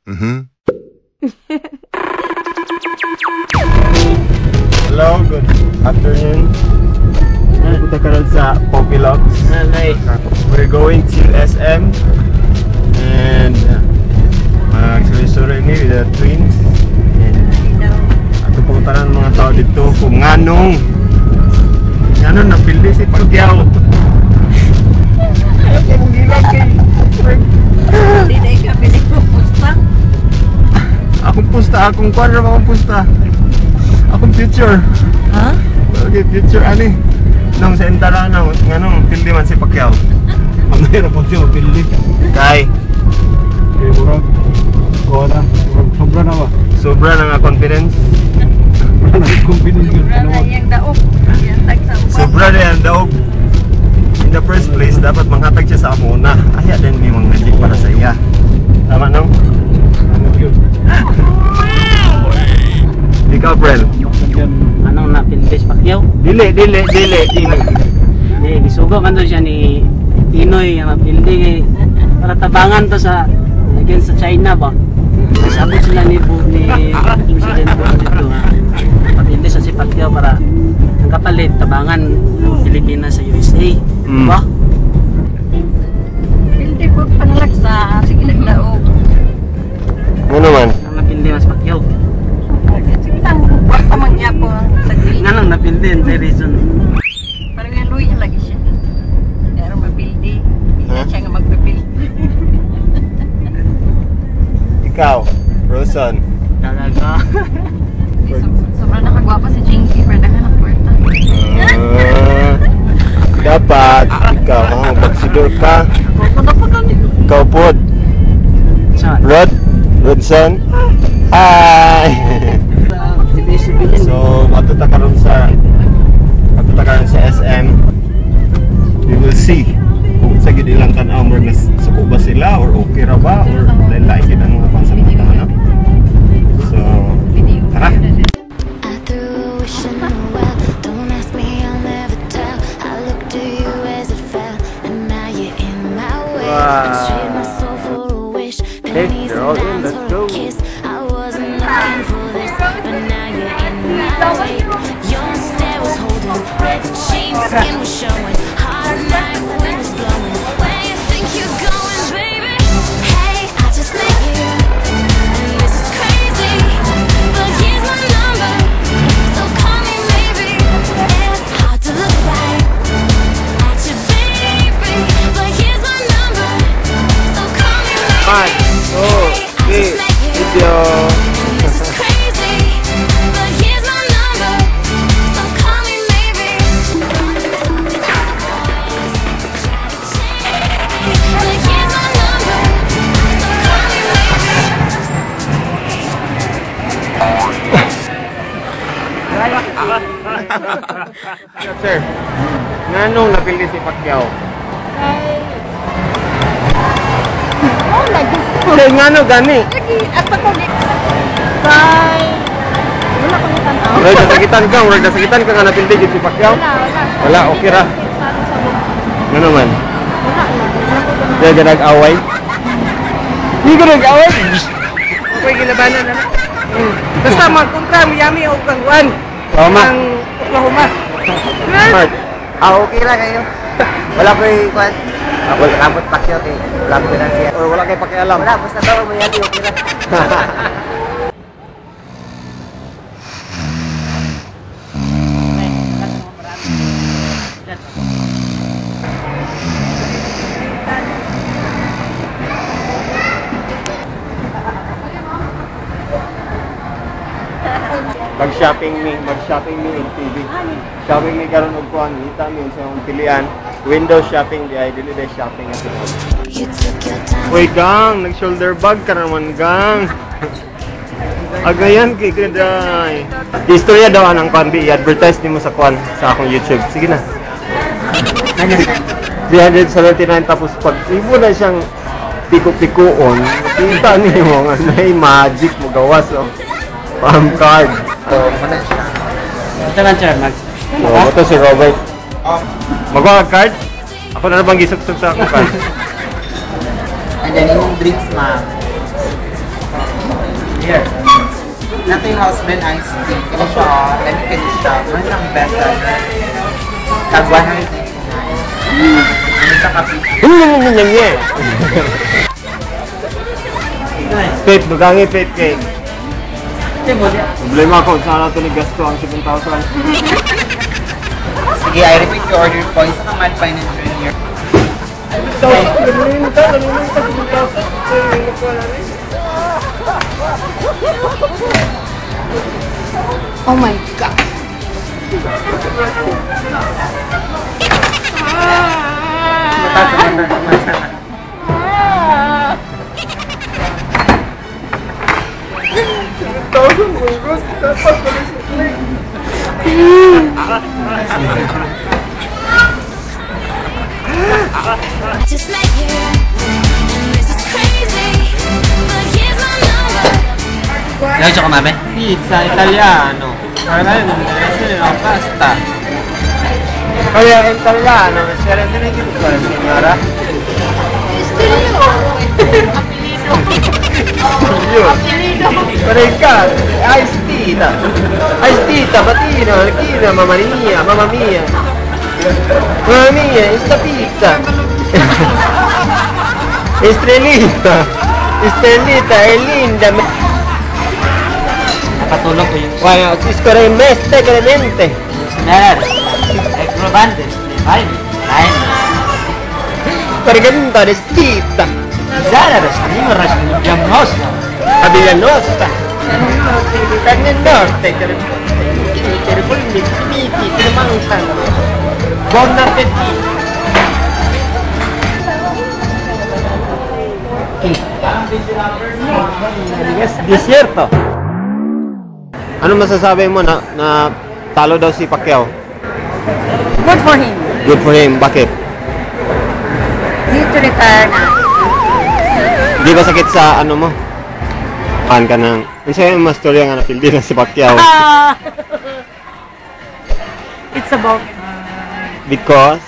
Hello, good afternoon. Punta ka rin sa Popilux. We're going to SM and magsuloy-suloy with the twins. Ato pagkutaran mga tao dito kung nganong napildi si Pagyaw. Ayaw kayo mong gilang kay Hindi ka pinagpupusta. akong pusta, akong kwadra akong pusta. Akong future. Ha? Okay, future ani. Nung sa entara na nganong pildi man si Pacquiao. Ang hirap po siya mapili. Kay Kaya murag, wala, sobra na ba? sobra na nga confidence. Wala na confidence yun. Wala na yung daog. Yan tagsampal. Sobra na yan daog. In the first place, dapat manghatag siya sa amo na. Kaya din may mga magic para sa iya. Tama nung? Ano yun? Ikaw, Brel. Anong napindis Pacquiao? Dili. Hindi, gisugo man doon siya ni Pinoy ang napildi para tabangan to sa against sa China ba? Sabot sila ni President po dito. Napindis sa si Pacquiao para ang kapalit tabangan ng Pilipinas sa USA. Diba? Hindi ko panalagsa. Sige lang daog. Ano naman? Ang napindi mas Pacquiao. Sige lang. Huwag pa mangya po ang sagli. Nga lang napindi, may reason. Parang nga luya lagi siya. Pero mapildi. Hindi siya nga magpapildi. Ikaw, Rosan. Talaga. Sobrang nakagwapa si Jinky. Pero dagan ang kwarta. Dapat ikaw magsidor ka. Ikaw po, Saan? Rodson. Hi. So, matuta karon sa SM. We will see kung sa gid ilang tan-aw mo na suko ba sila or okay ra ba or lain gid ang mga pansamanta no. So, tara. Okay, they're all in. Let's go. I wasn't looking for this, but now you're in my way. Your stare was holding, red jeans, skin was showing, hot night wind was blowing. Where you think you're going, baby? Hey, I just met you, and this is crazy, but here's my number, so call me maybe. It's hard to look right at you, baby, but here's my number, so call me maybe. Video. This is crazy, but here's my number, so call me maybe. But here's my number, so call me Sir, nganong napili si Pacquiao? Kay ngano gani? Lagi, at ako di. Bye. Wala kang tanaw. Wala nasakitan ka nga napili gid si Pacquiao? Wala, okay ra. Ano naman? Wala. Di nag-away? Di ka nag-away? Okay, ginabanan na. Basta magkontra, Miami o Kangwan. Tama. Ang Oklahoma. Smart. Okay lang kayo. Wala ko yung kwan. Wala rambut Pacquiao kay wala ko pinansiya. Or wala kay pakialam? Wala, basta daw may yati okay lang. Mag-shopping ni in TV. Shopping ni karon og kuan, kita mi sa akong pilian. Window shopping di ay dili day shopping at all. Uy, gang, nag-shoulder bag ka naman, gang. Agayan kay Kaday. Istorya daw anang kuan bi i-advertise nimo sa kuan sa akong YouTube. Sige na. 379 tapos pag ibo na siyang piko-pikoon, kita nimo nga may magic mo gawas oh. Palm card. Ito lang sir, Max. Ito si Robert. Magawa ka card? Ako na bang gisok-sok sa akong card? Andiyan yung drinks, ma'am. Nato yung husband ice tea. Ito siya, limited siya. Ano ang best seller? Tag 199. Ano sa kape? Faith, bagangi Faith cake. Problema ko, sana ito ni gasto ang 7,000. Sige, I repeat your order points sa Mad Financial Year. Oh my God. I just met you, and this is crazy, but here's my number. Lagi ko mabe? Pizza italiano. Pasta. Kaya italiano, siya rin din yung para signora. Mereka, ice tita, patino, alquina, mamma mia, mamma mia, esta pizza, estrelita, es linda. Nakatulong ko yung Bueno, es cremeste, cremente. Snar. Egrobandes. Fine. Fine. Pergento, es pizza. Zara, rasnimo, rasnimo. Diagnosa. Kabila Nostra. Carne Norte, Terbolli, Finiti, Tremantan. Buon appetito. Yes, desierto. Ano masasabi mo na talo daw si Pacquiao? Good for him. Good for him. Bakit? Need to retire na. Di ba sakit sa ano mo? Fan ka ng... Ano sa'yo yung mas storya nga napildi na si Pacquiao? It's about Because?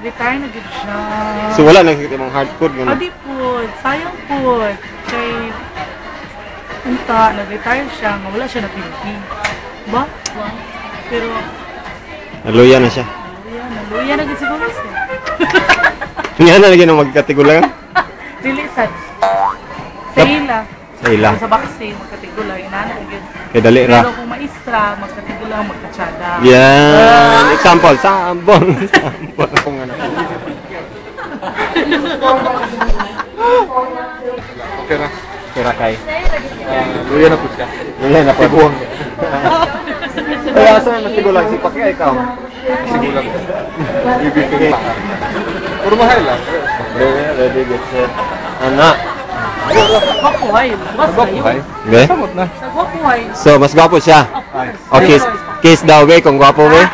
retire na gid siya. So wala nakikita mong hardcore gano'n? Adi po, sayang po. Kay unta, nag-retire siya, nga wala siya napildi. Ba? Pero, Naluya na siya. naluya na gid siguro siya. Nga na lagi na magkatigulang? Dili sad. Sa ila. Sa ila. Sa bakse, magkatigula. Inana gid. Kaya dali ra. Pero kung maestra, magkatigula, magkatsada. Yan. Example. Sambol. Sambol. Kung ano. Kira. Kira kay. Luya na po siya. Yan na po. Ay, asa na natigulang si Pacquiao ikaw? Sigulang. Ibigay. Puro mahal lang. Ready, get set. Anak. Gwapuhay. Mas Babuhay. Be? Samot na. Sa gwapuhay. So, mas gwapo siya. O, kiss daw, be, kung gwapo, be.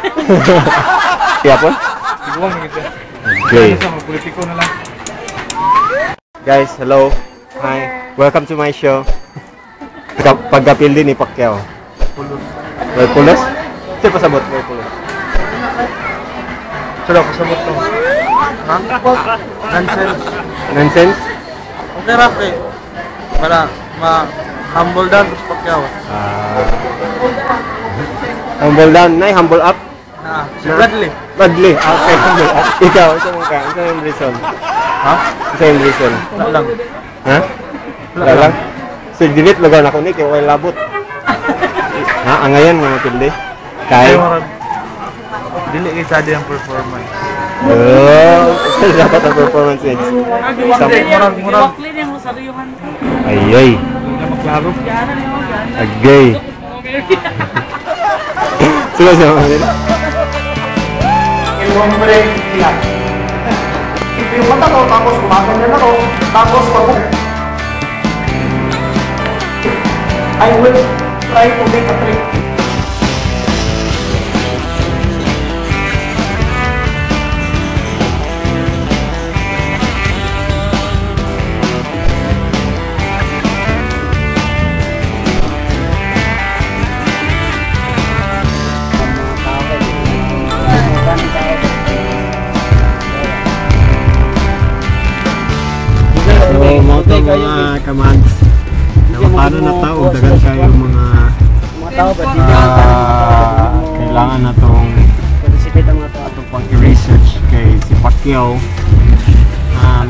Gwapo? Sigulang na kita. Okay. Sa mga politiko na lang. Guys, hello. Hi. Welcome to my show. Pagkapil din ni Pacquiao. Pulos. May pulos? Sino pasabot may pulos? Sila ko samot to. Nonsense. Nonsense? Okay ra pre. Para ma-humble down sa Pacquiao. Humble down, nay, humble up. Si Bradley. Bradley, okay, humble up. Ikaw, isa mo ka, isa yung reason. Ha? Isa yung reason. Wala lang. Ha? Wala lang. So, delete lugar na ko ni, kaya wala labot. Ha? Ang ngayon, mga pildi. Kay? Dili kay sada yung performance. Oh, dapat ang performance niya. Giwakli niya mo sa riyuhan. Ay, ay. Hindi maklaro. Gana niya mo, gana. Agay. Sige, sige, mga El hombre ya. Ipinunta ko, tapos kumaganyan ako, tapos I will try to make a trick. So, mga kamads. Paano na tao, dagan kayo mga tao ba dili ang tanang mga tao ba dili mo Kailangan na itong participate ang mga tao. pang i-research kay si Pacquiao.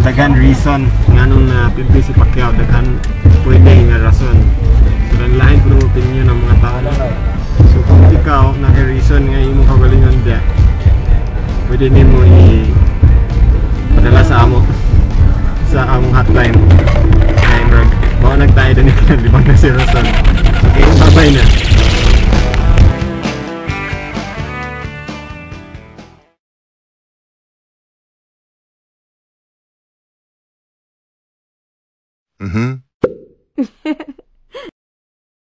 Dagan reason nga nung napildi si Pacquiao, dagan pwede nga rason. So, lain po ng opinion ng mga tao. So kung ikaw naka-reason nga imo kagalingon dia, pwede nimo padala sa amo sa among hotline. Kaya baka nagtayo din ito ng 5 na si Rason. Okay, babay na. Mm-hmm.